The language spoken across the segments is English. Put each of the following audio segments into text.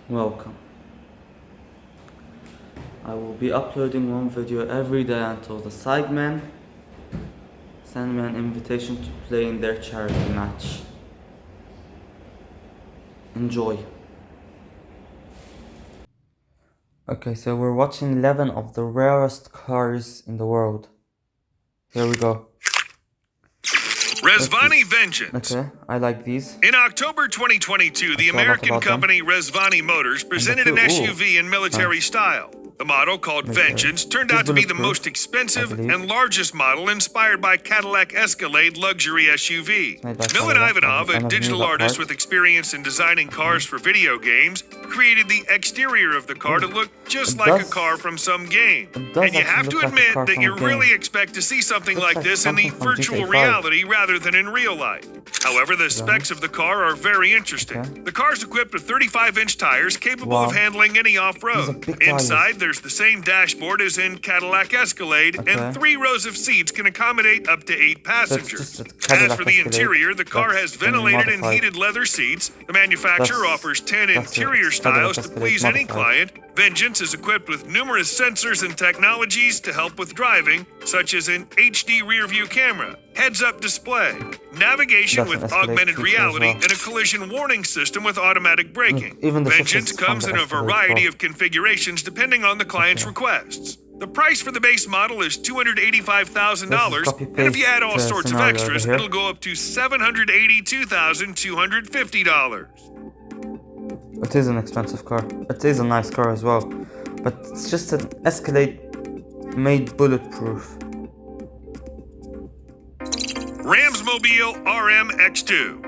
Welcome. I will be uploading one video every day until the sidemen send me an invitation to play in their charity match. Enjoy. Okay, so we're watching 11 of the rarest cars in the world. Here we go. Rezvani Vengeance. Okay, I like these. In October 2022, the American company Rezvani Motors presented an SUV in military style. The model, called Vengeance, turned out to be the most expensive and largest model inspired by Cadillac Escalade luxury SUV. Milan Ivanov, a digital artist with experience in designing cars for video games, created the exterior of the car to look just like a car from some game. And you have to admit that you really expect to see something like this in the virtual reality rather than in real life. However, the specs of the car are very interesting. The car is equipped with 35-inch tires capable of handling any off-road. Inside, there's the same dashboard as in Cadillac Escalade, and 3 rows of seats can accommodate up to 8 passengers. As for the interior, the car has ventilated and heated leather seats. The manufacturer offers 10 interior styles to please any client. Vengeance is equipped with numerous sensors and technologies to help with driving, such as an HD rear-view camera, heads-up display, navigation with augmented reality, and a collision warning system with automatic braking. Vengeance comes in a variety of configurations depending on the client's requests. The price for the base model is $285,000, and if you add all sorts of extras, it'll go up to $782,250. It is an expensive car. It is a nice car as well, but it's just an Escalade made bulletproof. Ramsmobile RMX2.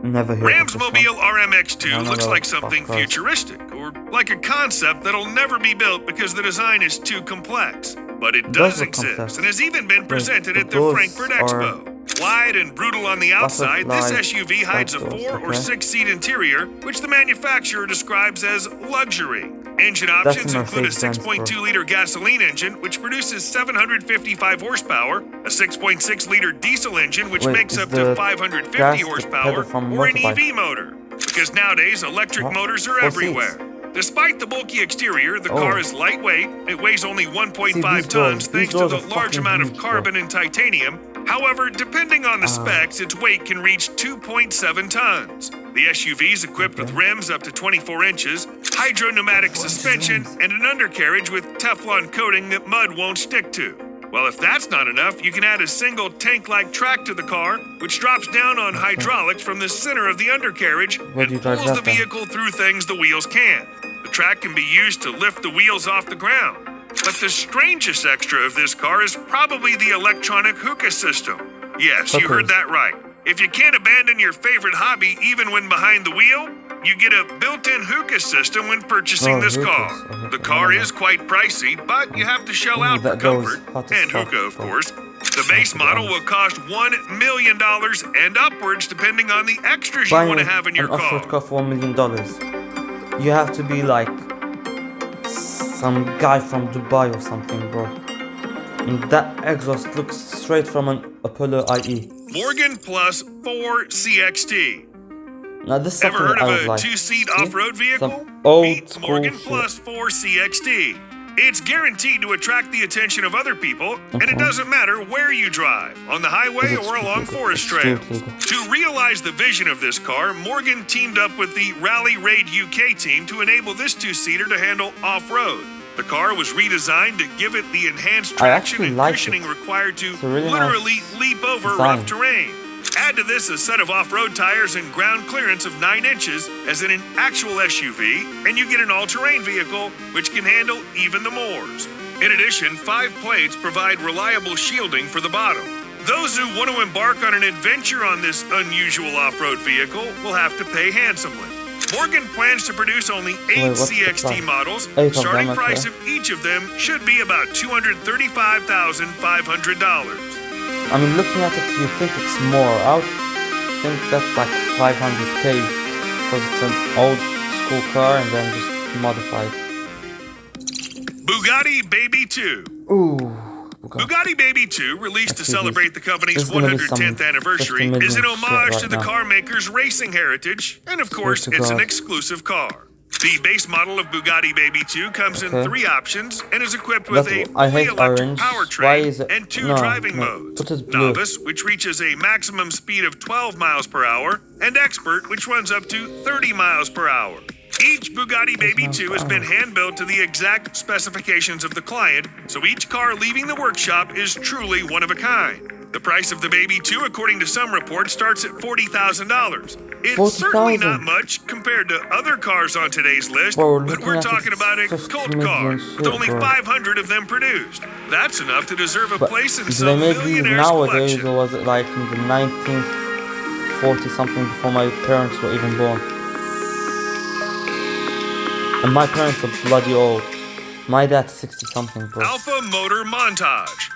Never heard Ramsmobile RMX2 looks like something futuristic, or like a concept that'll never be built because the design is too complex. But it does exist, and has even been presented at the Frankfurt Expo. Wide and brutal on the outside, this SUV hides a 4- or 6-seat interior, which the manufacturer describes as luxury. Engine options include a 6.2-liter gasoline engine, which produces 755 horsepower, a 6.6-liter diesel engine, which makes up to 550 horsepower, or an EV motor. Because nowadays, electric motors are everywhere. Despite the bulky exterior, the car is lightweight. It weighs only 1.5 tons thanks to the large amount of carbon and titanium. However, depending on the specs, its weight can reach 2.7 tons. The SUV is equipped with rims up to 24 inches, hydro-pneumatic suspension, and an undercarriage with Teflon coating that mud won't stick to. Well, if that's not enough, you can add a single tank-like track to the car, which drops down on hydraulics from the center of the undercarriage and pulls the vehicle through things the wheels can't. The track can be used to lift the wheels off the ground. But the strangest extra of this car is probably the electronic hookah system. Yes, you heard that right. If you can't abandon your favorite hobby even when behind the wheel, you get a built-in hookah system when purchasing this car. The car is quite pricey, but you have to shell out for comfort and hookah, of course. The base model will cost $1 million and upwards depending on the extras you want to have in your car. Off-road car for $1 million. You have to be like some guy from Dubai or something, bro. And that exhaust looks straight from an Apollo IE. Morgan Plus 4 CXT. Now this is ever heard of a like. 2-seat off-road vehicle? Meet Morgan Plus 4 CXT. It's guaranteed to attract the attention of other people, and it doesn't matter where you drive, on the highway or along forest trails. To realize the vision of this car, Morgan teamed up with the Rally Raid UK team to enable this 2-seater to handle off-road. The car was redesigned to give it the enhanced traction and cushioning required to literally leap over rough terrain. Add to this a set of off-road tires and ground clearance of 9 inches as in an actual SUV, and you get an all-terrain vehicle which can handle even the moors. In addition, 5 plates provide reliable shielding for the bottom. Those who want to embark on an adventure on this unusual off-road vehicle will have to pay handsomely. Morgan plans to produce only 8 CXT models. The starting price of each of them should be about $235,500. I mean, looking at it, you think it's more. I would think that's like 500k because it's an old school car and then just modified. Bugatti Baby 2. Ooh. Bugatti Baby 2, released to celebrate the company's 110th anniversary, is an homage to the car maker's racing heritage, and of course, it's an exclusive car. The base model of Bugatti Baby 2 comes in 3 options and is equipped with a I fully hate electric orange. Why powertrain is it? and 2 No, driving no. modes. Put it blue. Novice, which reaches a maximum speed of 12 miles per hour, and Expert, which runs up to 30 miles per hour. Each Bugatti Baby 2 has been hand-built to the exact specifications of the client, so each car leaving the workshop is truly one of a kind. The price of the Baby 2, according to some reports, starts at $40,000. It's certainly not much compared to other cars on today's list, but we're talking about a cult car with only 500 of them produced. That's enough to deserve a place in some millionaire's nowadays, collection. or was it like in the 1940 something before my parents were even born? And my parents are bloody old. My dad's 60 something, bro. Alpha Motor Montage.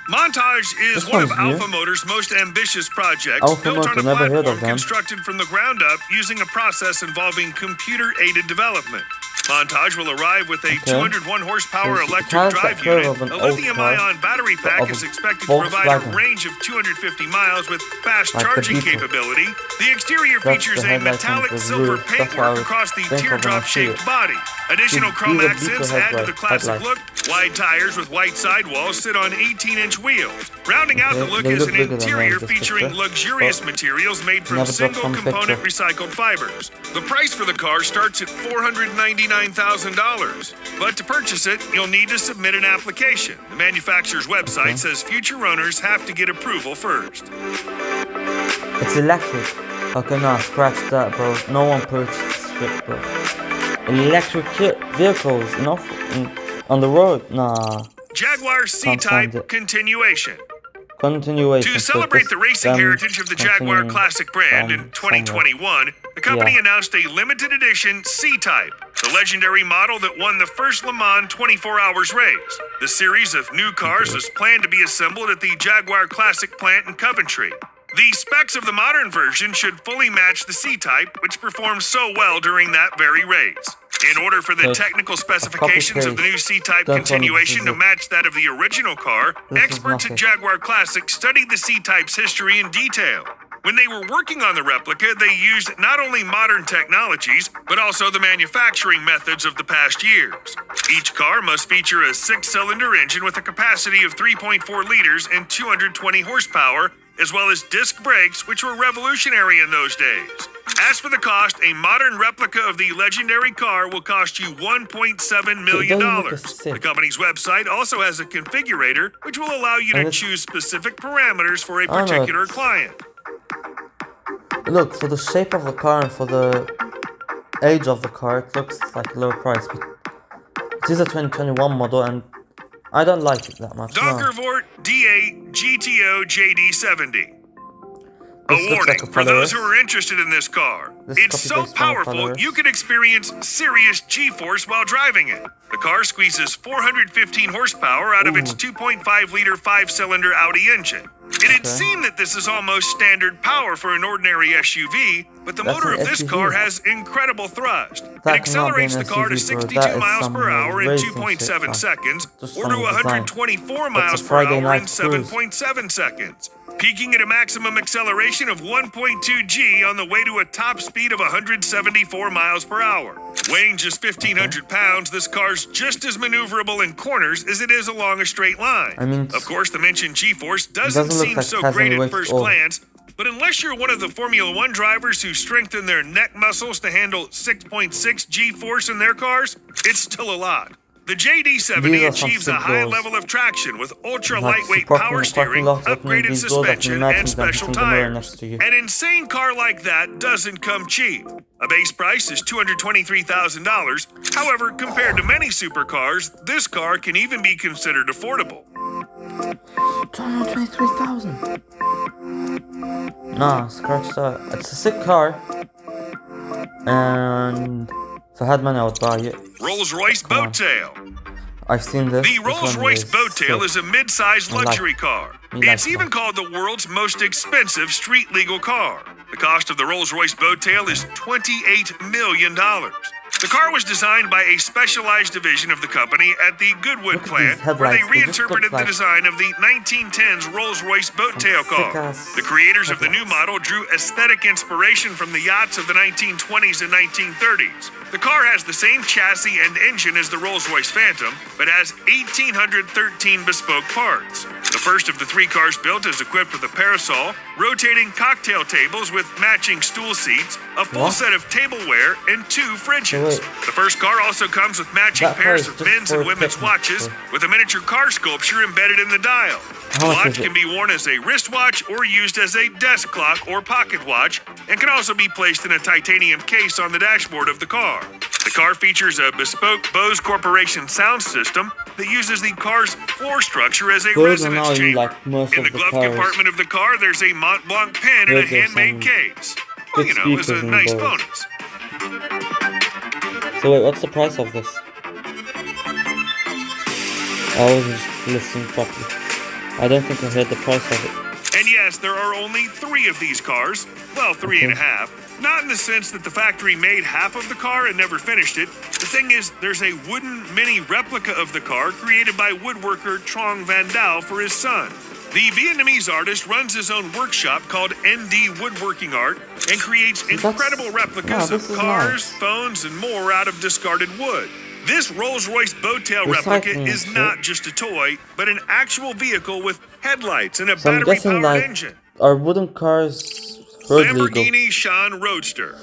Montage is one of Alpha Motor's most ambitious projects, built on a platform constructed from the ground up using a process involving computer-aided development. Montage will arrive with a 201 horsepower electric drive unit. A lithium-ion battery pack is expected to provide a range of 250 miles with fast charging capability. The exterior features a metallic silver paintwork across the teardrop-shaped body. Additional chrome accents add to the classic look. Wide tires with white sidewalls sit on 18-inch wheels. Rounding out the look is an interior featuring luxurious materials made from single-component recycled fibers. The price for the car starts at $499,000. But to purchase it, you'll need to submit an application. The manufacturer's website says future owners have to get approval first. It's electric. Okay, nah, scratch that, bro. No one purchased shit, bro. Electric vehicles, on the road? Nah. Jaguar C-Type continuation. Continuation. To celebrate the racing heritage of the Jaguar Classic brand in 2021, the company announced a limited edition C-Type, the legendary model that won the first Le Mans 24 Hours race. The series of new cars is planned to be assembled at the Jaguar Classic plant in Coventry. The specs of the modern version should fully match the C-Type, which performed so well during that very race. In order for the technical specifications of the new C-Type continuation to match that of the original car, experts at Jaguar Classic studied the C-Type's history in detail. When they were working on the replica, they used not only modern technologies, but also the manufacturing methods of the past years. Each car must feature a 6-cylinder engine with a capacity of 3.4 liters and 220 horsepower, as well as disc brakes, which were revolutionary in those days. As for the cost, a modern replica of the legendary car will cost you $1.7 million. The company's website also has a configurator, which will allow you to choose specific parameters for a particular client. Look, for the shape of the car and for the age of the car, it looks like a low price, but it is a 2021 model and I don't like it that much. Donkervoort D8 GTO JD70. A warning for those who are interested in this car. It's so powerful you can experience serious G-force while driving it. The car squeezes 415 horsepower out of its 2.5-liter 5-cylinder Audi engine. It'd seem that this is almost standard power for an ordinary SUV, but the motor of this car has incredible thrust. It accelerates the car to 62 miles per hour in 2.7 seconds, or to 124 miles per hour in 7.7 seconds, peaking at a maximum acceleration of 1.2 G on the way to a top speed of 174 miles per hour. Weighing just 1,500 pounds, this car's just as maneuverable in corners as it is along a straight line. Of course, the mentioned G-force doesn't seem so great at first glance, but unless you're one of the Formula One drivers who strengthen their neck muscles to handle 6.6 G-force in their cars, it's still a lot. The JD70 achieves a high level of traction with ultra-lightweight power steering, upgraded suspension, and special tires. An insane car like that doesn't come cheap. A base price is $223,000. However, compared to many supercars, this car can even be considered affordable. 223,000. Nah, scratch that. It's a sick car. And if I had money, I would buy it. Rolls-Royce Boattail. I've seen this. The Rolls-Royce Boattail is a mid-sized luxury car. It's even called the world's most expensive street-legal car. The cost of the Rolls-Royce Boattail is $28 million. The car was designed by a specialized division of the company at the Goodwood plant, where they reinterpreted the design of the 1910s Rolls-Royce boat tail car. The creators of the new model drew aesthetic inspiration from the yachts of the 1920s and 1930s. The car has the same chassis and engine as the Rolls-Royce Phantom, but has 1,813 bespoke parts. The first of the 3 cars built is equipped with a parasol, rotating cocktail tables with matching stool seats, a full set of tableware, and 2 fridges. The first car also comes with matching pairs of men's and women's watches with a miniature car sculpture embedded in the dial. The watch can be worn as a wristwatch or used as a desk clock or pocket watch, and can also be placed in a titanium case on the dashboard of the car. The car features a bespoke Bose Corporation sound system that uses the car's floor structure as a resonance chamber. In the glove compartment of the car, there's a Mont Blanc pen and a handmade case. Well, it's a nice bonus. So wait, what's the price of this? I wasn't just listening properly. I don't think I heard the price of it. And yes, there are only 3 of these cars. Well, 3.5. Not in the sense that the factory made half of the car and never finished it. The thing is, there's a wooden mini replica of the car created by woodworker Trong Van Dal for his son. The Vietnamese artist runs his own workshop called ND Woodworking Art and creates incredible replicas of cars, phones, and more out of discarded wood. This Rolls-Royce boat-tail replica is not just a toy, but an actual vehicle with headlights and a battery-powered engine. Are wooden cars Lamborghini Sean Roadster.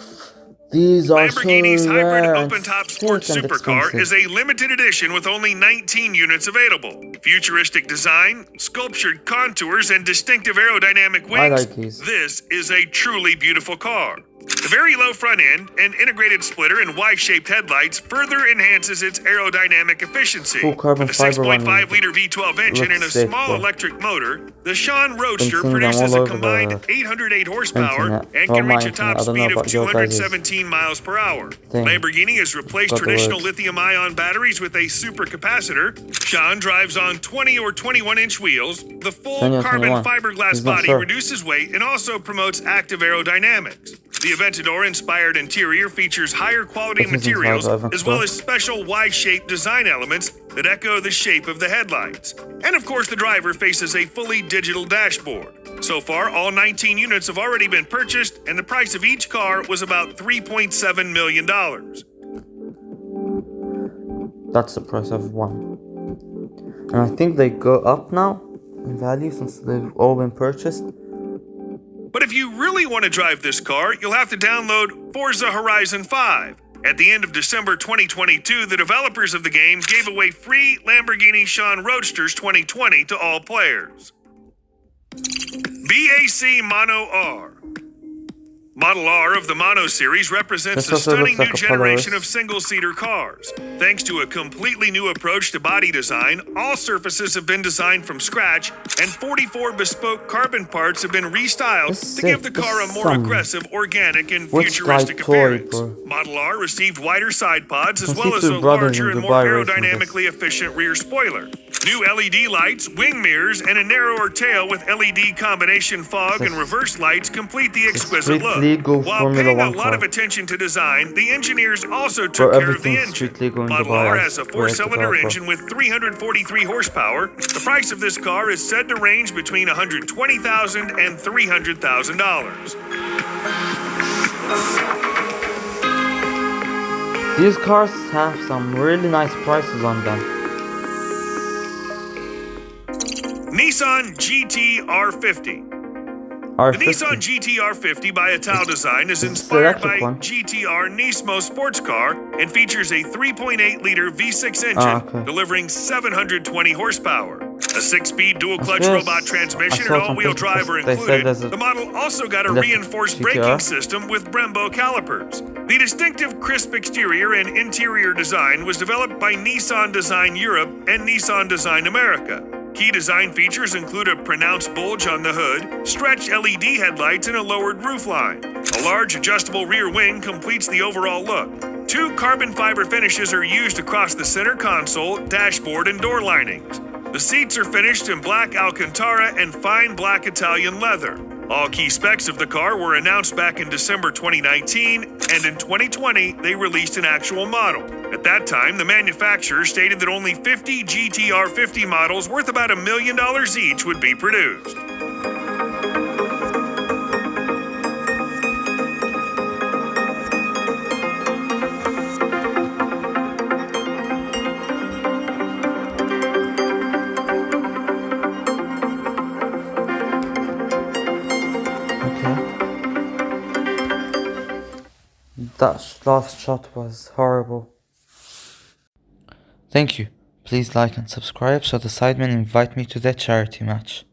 These are Lamborghini's so hybrid rare open-top sports supercar is a limited edition with only 19 units available. Futuristic design, sculptured contours, and distinctive aerodynamic wings. This is a truly beautiful car. The very low front end and integrated splitter and Y-shaped headlights further enhances its aerodynamic efficiency. Full carbon With a fiber 6.5-liter V12 engine and a small electric motor, the Sean Roadster produces a combined 808 horsepower and can reach a top speed of 217 miles per hour. Lamborghini has replaced traditional lithium-ion batteries with a supercapacitor. Sean drives on 20 or 21-inch wheels. The full carbon fiberglass body reduces weight and also promotes active aerodynamics. The Aventador-inspired interior features higher quality materials as well as special Y-shaped design elements that echo the shape of the headlights. And of course, the driver faces a fully digital dashboard. So far, all 19 units have already been purchased, and the price of each car was about $3.7 million. That's the price of one. And I think they go up now in value since they've all been purchased. But if you really want to drive this car, you'll have to download Forza Horizon 5. At the end of December 2022, the developers of the game gave away free Lamborghini Sean Roadsters 2020 to all players. BAC Mono R. Model R of the Mono series represents a stunning new generation of single-seater cars. Thanks to a completely new approach to body design, all surfaces have been designed from scratch, and 44 bespoke carbon parts have been restyled to give the car a more aggressive, organic, and futuristic appearance. Model R received wider side pods as well as a larger and more aerodynamically efficient rear spoiler. New LED lights, wing mirrors, and a narrower tail with LED combination fog and reverse lights complete the exquisite look. While paying a lot of attention to design, the engineers also took care of the engine. Model R has a 4-cylinder engine with 343 horsepower. The price of this car is said to range between $120,000 and $300,000. These cars have some really nice prices on them. Nissan GT R50. The Nissan GT R50 by Ital Design is inspired by GTR Nismo sports car and features a 3.8-liter V6 engine delivering 720 horsepower. A 6-speed dual-clutch robot transmission and all-wheel drive are included. The model also got a reinforced braking system with Brembo calipers. The distinctive crisp exterior and interior design was developed by Nissan Design Europe and Nissan Design America. Key design features include a pronounced bulge on the hood, stretched LED headlights, and a lowered roofline. A large adjustable rear wing completes the overall look. 2 carbon fiber finishes are used across the center console, dashboard, and door linings. The seats are finished in black Alcantara and fine black Italian leather. All key specs of the car were announced back in December 2019, and in 2020, they released an actual model. At that time, the manufacturer stated that only 50 GTR 50 models worth about $1 million each would be produced. That last shot was horrible. Thank you. Please like and subscribe so the sidemen invite me to their charity match.